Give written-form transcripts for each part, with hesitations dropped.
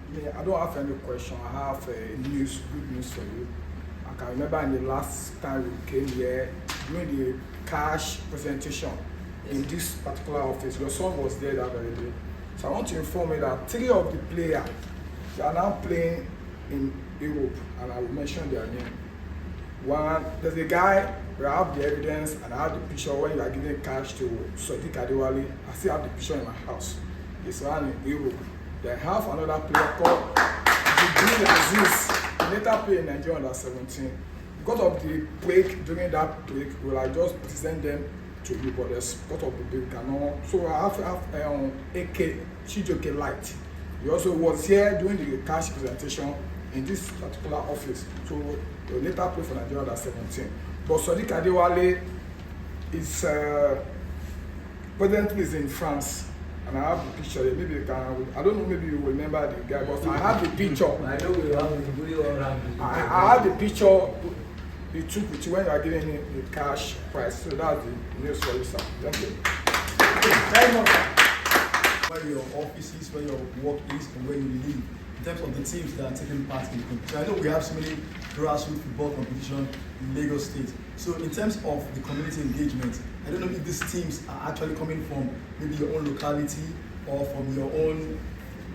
I don't have any question. I have good news for you. I can remember in the last time we came here, during the cash presentation in this particular office, your son was there that very day. So I want to inform you that 3 of the players, they are now playing in Europe, and I will mention their name. One, there's a guy, we have the evidence, and I have the picture when you are giving cash to Sadiq Adewale. I still have the picture in my house. It's one in Europe. They have another player called Jibril Aziz. He later played in Nigeria under 17. Because of the break, during that break, we will just present them to you, but there's because of the break cannot. So I have AK Chijoke Light. He also was here during the cash presentation in this particular office. So he will later play for Nigeria under 17. But Sadiq Adewale is presently is in France. And I have the picture. Maybe you can. I don't know. Maybe you remember the guy, but I have the picture. I know we have the video around. I have the picture you took with you when you are giving him the cash price. So that's the news for you, sir. Thank you. Very much. Where your offices, where your work is, and where you live, in terms of the teams that are taking part in the competition. I know we have so many grassroots football competition in Lagos State. So in terms of the community engagement, I don't know if these teams are actually coming from maybe your own locality or from your own,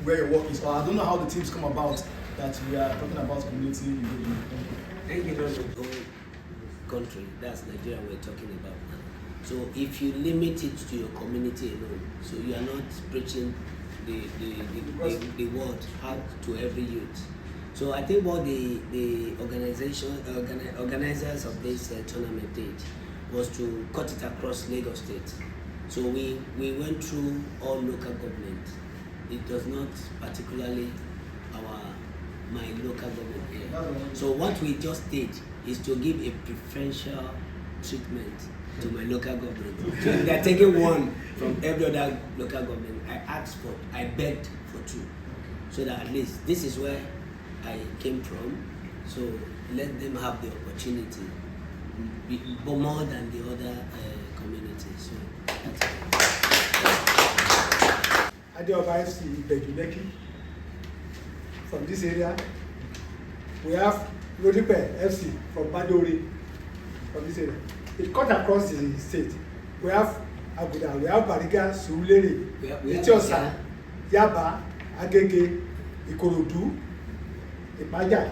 where your work is, or I don't know how the teams come about that we are talking about community engagement. Thank you very much. Country, that's Nigeria we're talking about now. So if you limit it to your community alone, so you are not preaching the word out to every youth. So I think what the organizers of this tournament did was to cut it across Lagos State. So we went through all local government. It was not particularly my local government here. So what we just did is to give a preferential treatment to my local government. So if they're taking one from every other local government, I begged for 2. So that at least this is where I came from. So let them have the opportunity, but more than the other communities. So that's it. Beduleki from this area. We have Rodipe FC from Badori from this area. It cut across the state. We have Abuja, we have Bariga, Surulere, Etiosa, Yaba, Agege, Ikorodu, Ipaja.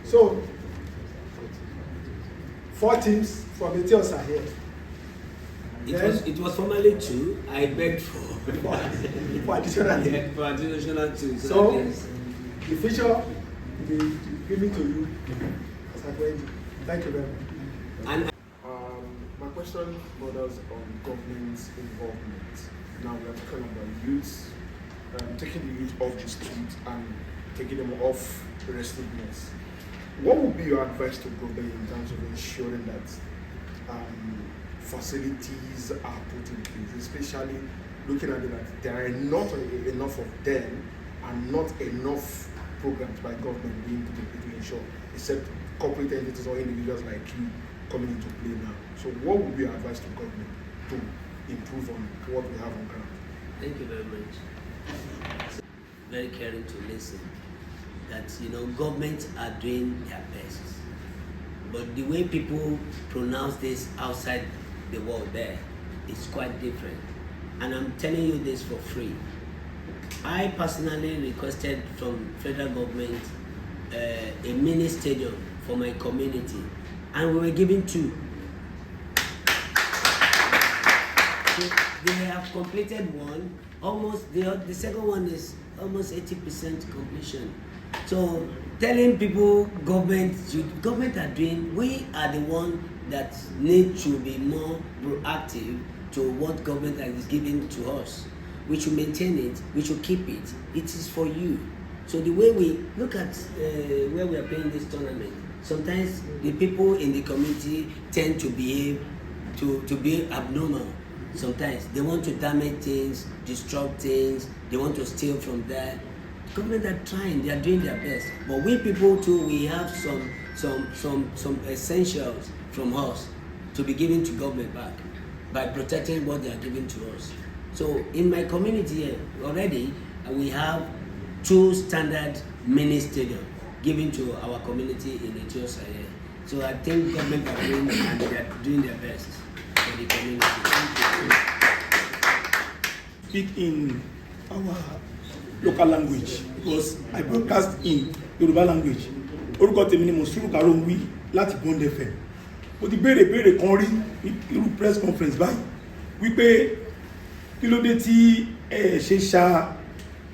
So 4 teams from Etiosa here. It was formerly 2. I begged for additional 2. For additional 2. So the future will be given to you as a question. Thank you very much. And my question borders on government involvement. Now we are talking about youths, taking the youth off the street and taking them off restiveness. What would be your advice to government in terms of ensuring that facilities are put in place, especially looking at it that there are not enough of them and not enough programs by government being put in place to ensure, except corporate entities or individuals like you coming into play now. So what would be your advice to government to improve on what we have on ground? thank you very much. Very caring to listen. That governments are doing their best, but the way people pronounce this outside the world there is quite different. And I'm telling you this for free. I personally requested from federal government a mini stadium for my community, and we were given 2. So they have completed one, almost the second one is almost 80% completion. So telling people government are doing, we are the one that need to be more proactive to what government is giving to us. We should maintain it, we should keep it. It is for you. So the way we look at where we are playing this tournament, sometimes the people in the community tend to behave to be abnormal. Sometimes they want to damage things, disrupt things, they want to steal from there. Government are trying, they are doing their best. But we people too, we have some essentials from us to be given to government back by protecting what they are giving to us. So in my community here, already we have 2 standard mini stadiums given to our community in Ethiopia here. So I think government are doing and they are doing their best for the community. Speak in our local language because I broadcast in Yoruba language. Orúkọ tèmi ni Monsuru Karongwi láti Bond FM. Mo ti béèrè kan rí irú press conference báyìí wípé kí ló dé tí ẹ ṣe ṣá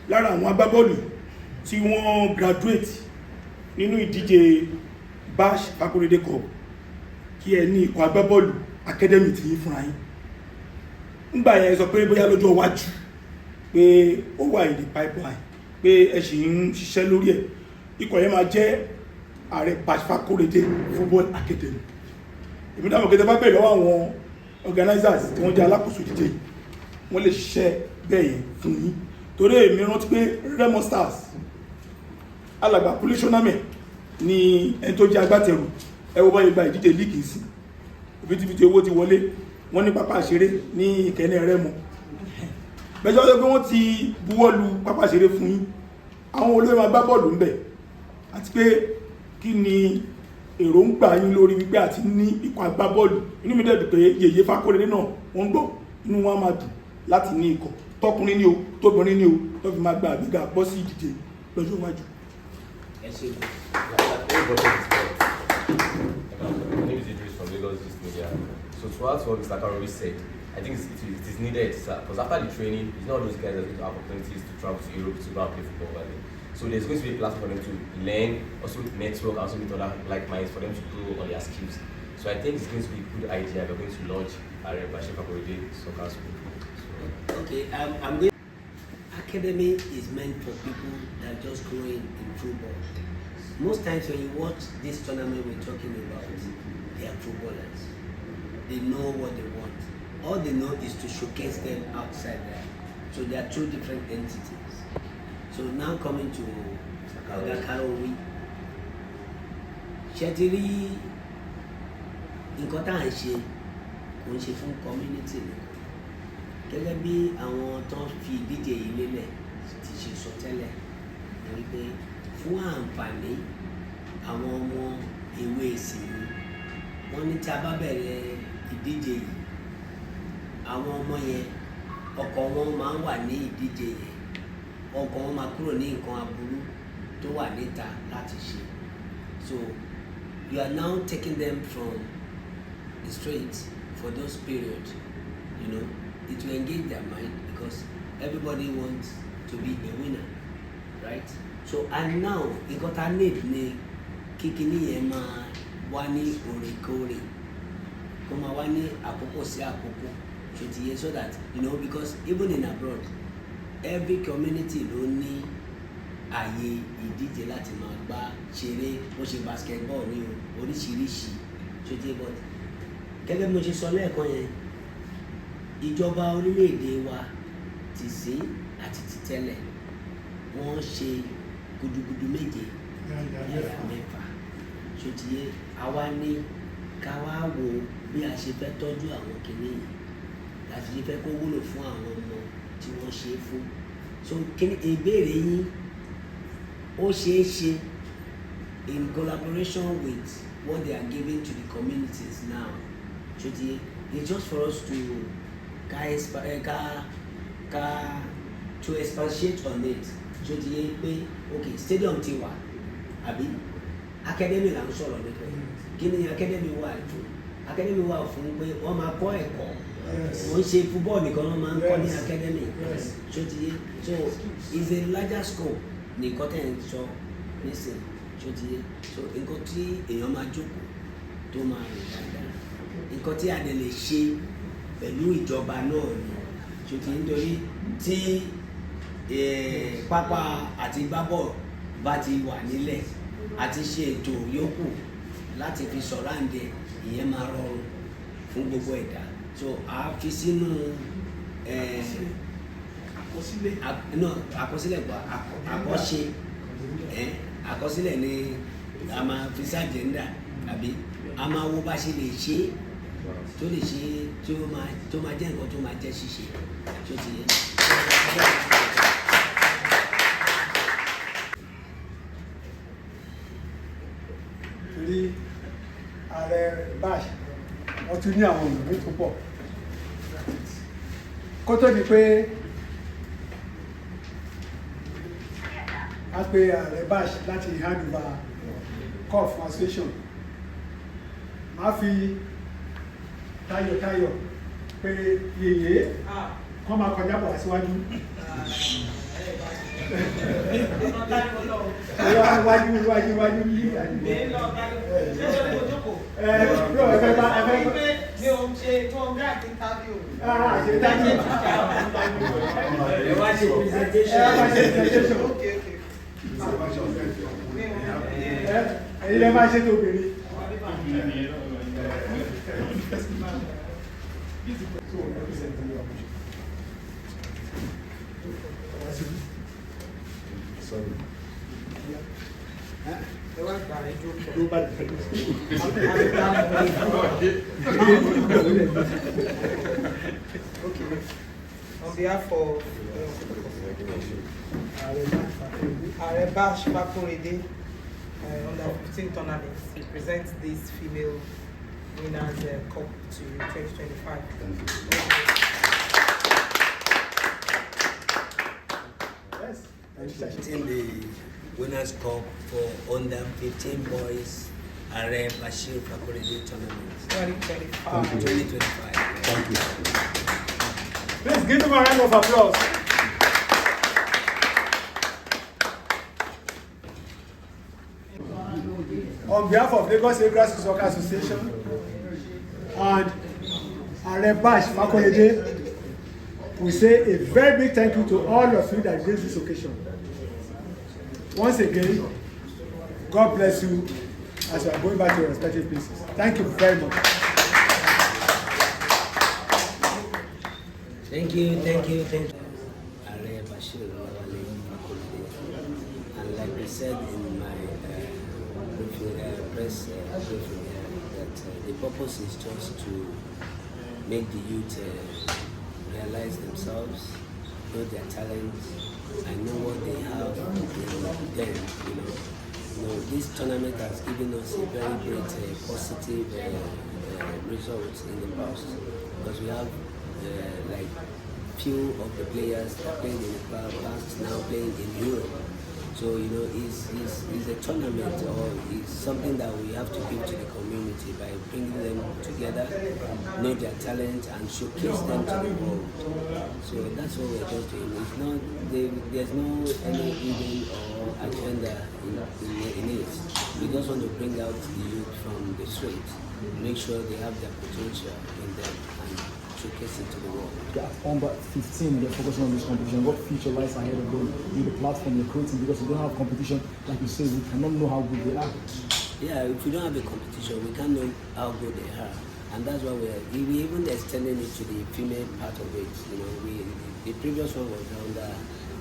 lára àwọn agbábọ́ọ̀lù tí wọ́n graduate nínú ìdíje Bash Fakorede Cup kí ẹ ní ikọ̀ agbábọ́ọ̀lù academy tí yín fúnra yín. Nígbà yẹn sọ pé bóyá lọ́jọ́ iwájú pé ó wà in the pipeline pé ẹ ṣì ń ṣiṣẹ́ lórí ẹ̀. Ikọ̀ yẹn máa jẹ́ Aare Bashir Fakorede Football Academy. Èmi dáhùn kẹtẹ bá bẹ̀rẹ̀ lọ́wọ́ àwọn organizers tí wọ́n jẹ́ alákòóso ìdíje yìí wọ́n lè ṣiṣẹ́ bẹ́ẹ̀ yẹn fún yín. Torí èmi rántí pé Remo Stars alàgbà politioname ni ẹni tó jẹ́ agbátẹrù ẹ wo báyìí gba ìdíje líìgì sí òbítíbitì owó ti wọlé wọ́n ní pápá ìṣeré ní Ìkẹ́nnẹ́ Rẹ́mọ bẹ́jọ́ pé wọ́n ti buwọ́lu pápá ìṣeré fún yín àwọn olóyè máa gbá bọ́ọ̀lù ńbẹ̀ àti pé kí ni èròǹgbà yín lórí wípé àti ní ikọ̀ agbábọ́ọ̀lù inú mi dẹ̀dù pé Yèyé Fakorede náà wọ́n gbọ́ inú wọn máa dùn láti ní ikọ̀ tọkùnrin ní o tóbìnrin ní o tó fi máa gba àgbéga bọ́ sí ìdíje lọ́jọ́ iwájú. So to add to what Mr. Karowi said, I think it is needed, because after the training, it's not those guys that are going to have opportunities to travel to Europe to go and play football over there. So there's going to be a platform for them to learn, also network, and also meet other like minds for them to grow on their skills. So I think it's going to be a good idea. We're going to launch Aare Bashir Fakorede'S soccer school. Okay, I'm going. Academy is meant for people that are just growing in football. Most times when you watch this tournament we're talking about, they are footballers. They know what they want. All they know is to showcase them outside there. So they are 2 different entities. So now coming to Karowi, Shetiri, nǹkan tá à ń ṣe kò ń ṣe fún community nìkan. Gẹ́gẹ́ bí àwọn tó ń fi ìdíje yìí lélẹ̀ ti ṣe sọ tẹ́lẹ̀ ni wípé fún àǹfààní àwọn ọmọ ìwé ìsìn wọ́n ní tí a bá bẹ̀rẹ̀ ìdíje yìí àwọn ọmọ yẹn ọkọ̀ wọn máa ń wà ní ìdíje yẹn ọkọ̀ wọn máa kúrò ní nǹkan aburú tó wà níta láti ṣe. So you are now taking them from the streets for those periods, you know. It will engage their mind because everybody wants to be a winner, right? So and now nǹkan tá need ni kíkiní yẹn máa wá ní òrèkóòrè kó máa wá ní àkókò sí àkókò ṣòtìyẹ so that you know because even in abroad every community ló ní ààyè ìdíje láti máa gbá ṣeré bó ṣe basketball ní oríṣiríṣi ṣòtìyẹ but gẹ́gẹ́ bí mo ṣe sọ lẹ́ẹ̀kan yẹn ìjọba orílẹ̀-èdè wa ti sí àti ti tẹ́lẹ̀ wọ́n ṣe gudugudu méje yàrá mẹ́fà ṣòtìyẹ àwa ní ká wá wo bí a ṣe fẹ́ tọ́jú àwọn kìnìún láti ṣe fẹ́ kó wúlò fún àwọn ọmọ tí wọ́n ṣe fún so kíni ìbéèrè yín ó ṣeé ṣe in collaboration with what they are giving to the communities now ṣòtìyẹ it's just for us to to expatiate on it so ti yẹ pé okay stadium ti wà àbí academy là ń sọ̀rọ̀ nípa kí ni academy wà fún academy wà fún pé wọ́n máa kọ́ ẹ̀kọ́ wọ́n ṣe football nìkan wọ́n máa ń kọ́ ní academy so ti yẹ so it's a larger scope nìkan tẹ̀ ń sọ nísìnyí so ti yẹ so nǹkan tí èèyàn máa jókòó tó máa rìn dáadáa nǹkan tí a dẹ̀ lè ṣe pẹ̀lú ìjọba náà ni ṣùgbọ́n nítorí tí pápá àti gbábọ̀ bá ti wà nílẹ̀ àti ṣe ètò yòókù láti fi sọ̀ráǹdẹ̀ ìyẹn máa rọrùn fún gbogbo ẹ̀dá so a fi sínú àkọsílẹ̀ àkọsílẹ̀ ni a máa fi sí àjẹ́ndà àbí a máa wo bá ṣe lè ṣe tó lè ṣe tó máa jẹ́ nǹkan tó máa jẹ́ ṣíṣe tó ti yẹ. torí ààrẹ Bash wọ́n tún ní àwọn ìwé tó pọ̀ kó tó di pé a pe ààrẹ Bash láti hand over call for association máa fi tayọ̀tayọ̀ pé yèyé kọ́ máa kọjá bọ̀ síwájú. Wájú yí àdìgbò. Yóò ẹ̀fẹ́ bá ẹ̀fẹ́. Mi ò ń ṣe tó ń gbà kí n tábí o. Ṣe dájú. Ẹ wá ṣe presentation. Ẹ̀yin lè máa ṣe tó obìnrin. Sorry. Okay. On behalf of Aare Bashir Fakorede'S under 15 tournaments, he presents this female winners cup to 2025. Yes. In the Winners' Cup for under 15 boys Aare Bashir Fakorede'S tournament 2025. Thank you. Please give him a round of applause. On behalf of Lagos State Grassroots Soccer Association and Aare Bashir Fakorede'S, we say a very big thank you to all of you that graced this occasion. Once again, God bless you as you are going back to your respective places. Thank you very much. Thank you. Aare Bashir Fakorede'S, and like we said in my press briefing that the purpose is just to make the youth realize themselves, know their talents, and know what they have in them. This tournament has given us a very great positive results in the past, because we have like few of the players that played in the past now playing in Europe. So it's a tournament, or it's something that we have to give to the community by bringing them together, know their talent, and showcase them to the world. So that's what we're just doing. It's not there's no any hidden or agenda in it. We just want to bring out the youth from the streets, make sure they have their potential in them, and showcase it to the world. At under 15, they're focusing on this competition. What future lies ahead of them in the platform you're creating? Because we don't have competition, like you say, we cannot know how good they are. Yeah, if we don't have a competition, we can't know how good they are. And that's why we even extending it to the female part of it. The previous one was under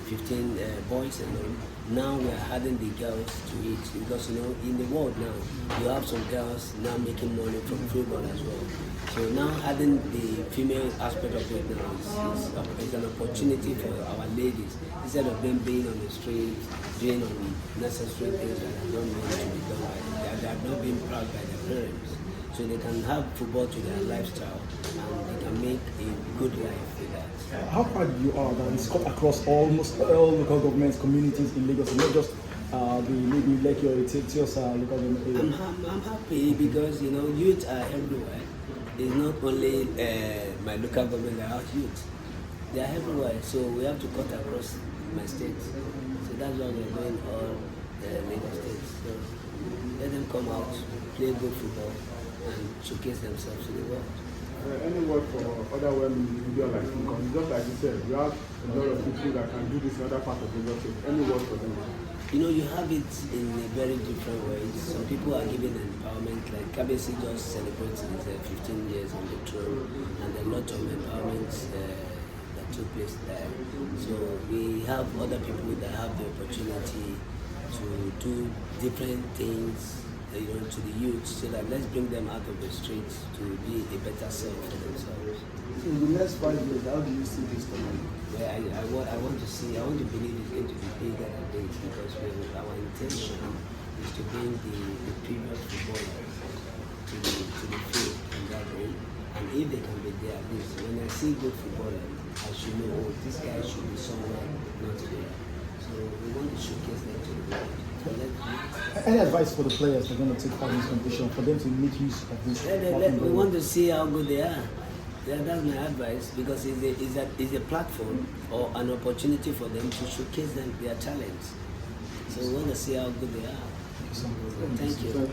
15 boys alone. Now we are adding the girls to it, because in the world now you have some girls now making money from football as well. So now adding the female aspect of it now is an opportunity for our ladies, instead of them being on the street doing unnecessary things that are not meant to be done by them. They are not being proud by their parents. So they can have football to their lifestyle, and they can make a good life with that. How proud you are that it's cut across almost all local governments, communities in Lagos, and not just maybe like your local government area? I'm happy because youth are everywhere. It's not only my local government that have youth; they are everywhere. So we have to cut across my states. So that's why we're going all Lagos states. So let them come out, play good football, and showcase themselves to the world. Any word for other women in India, like because just like you said, you have a lot of people that can do this in other parts of the world. Any word for them? You have it in a very different ways. Some people are given empowerment, like Kabesi just celebrated his 15 years on the throne, and a lot of empowerments that took place there. So we have other people that have the opportunity to do different things to the youth, so that let's bring them out of the streets to be a better self for themselves. In the next 5 years, how do you see this tournament? Well, I want to believe it's going to be bigger than this, because our intention is to bring the previous footballers to the field in that way. And if they can be there, at least when I see good footballers, I should know, oh, this guy should be somewhere, not there. So we want to showcase them to the world. So Any advice for the players that are going to take part in this competition for them to make use of this? we want to see how good they are. That's my advice, because it's a platform or an opportunity for them to showcase their talents. So we want to see how good they are. Thank you.